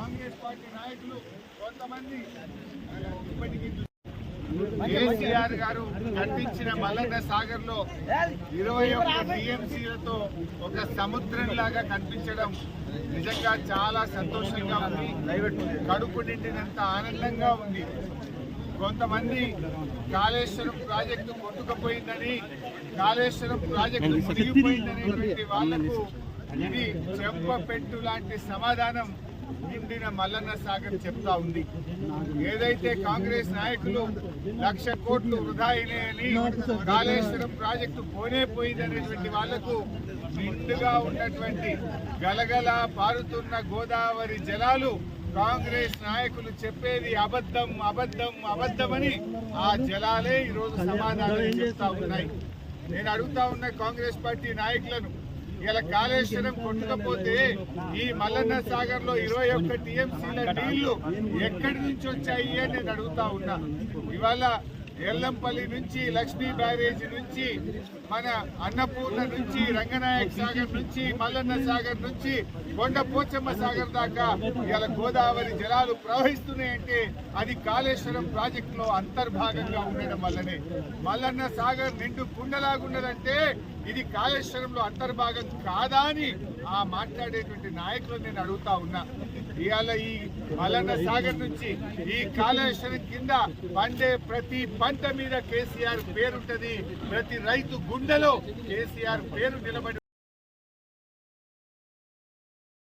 Congress party నాయకులు కొంతమంది ఇప్పటికీ కేసీఆర్ గారు కట్టించిన మల్లన్న సాగర్ లో 21 టీఎంసీలతో ఒక సముద్రం లాగా కనిపించడం నిజంగా చాలా సంతోషంగా ఉంది. కడుపు నిండినంత ఆనందంగా ఉంది. కొంతమంది కాళేశ్వరం ప్రాజెక్టు కొట్టుకుపోయిందని, కాళేశ్వరం ప్రాజెక్టు మునిగిపోయిందనేటువంటి వాళ్లకు ఇది చెంపపెట్టు లాంటి సమాధానం నిండిన మల్లన్న సాగర్ చెప్తా ఉంది. ఏదైతే కాంగ్రెస్ నాయకులు 1,00,000 కోట్లు వృధా అయినాయని, కాళేశ్వరం ప్రాజెక్టు పోయిననేటువంటి వాళ్లకు నిండుగా ఉన్నటువంటి గలగల పారుతున్న గోదావరి జలాలు కాంగ్రెస్ నాయకులు చెప్పేది అబద్ధం అబద్ధం అబద్ధమని ఆ జలాలే ఈరోజు సమాధానం చెప్తా ఉన్నాయి. నేను అడుగుతా ఉన్న కాంగ్రెస్ పార్టీ నాయకులను, ఇలా కాళేశ్వరం కొట్టుకపోతే ఈ మల్లన్న సాగర్ లో 21 టీఎంసీల నీళ్లు ఎక్కడి నుంచి వచ్చాయి అని నేను అడుగుతా ఉన్నా. ఇవాళ ఎల్లంపల్లి నుంచి, లక్ష్మీ బ్యారేజీ నుంచి, మన అన్నపూర్ణ నుంచి, రంగనాయక సాగర్ నుంచి, మల్లన్న సాగర్ నుంచి కొండ పోచమ్మ సాగర్ దాకా ఇలా గోదావరి జలాలు ప్రవహిస్తున్నాయంటే అది కాళేశ్వరం ప్రాజెక్టులో అంతర్భాగంగా ఉండడం వల్లనే. మల్లన్న సాగర్ నిండు కుండలాగున్నదంటే ఇది కాళేశ్వరంలో అంతర్భాగం కాదా అని ఆ మాట్లాడేటువంటి నాయకులు నేను అడుగుతా ఉన్నా. ఇవాళ ఈ మల్లన్న సాగర్ నుంచి ఈ కాళేశ్వరం కింద పండే ప్రతి పంట మీద కేసీఆర్ పేరుంటది. ప్రతి రైతు గుండెలో కేసీఆర్ పేరు నిలబడి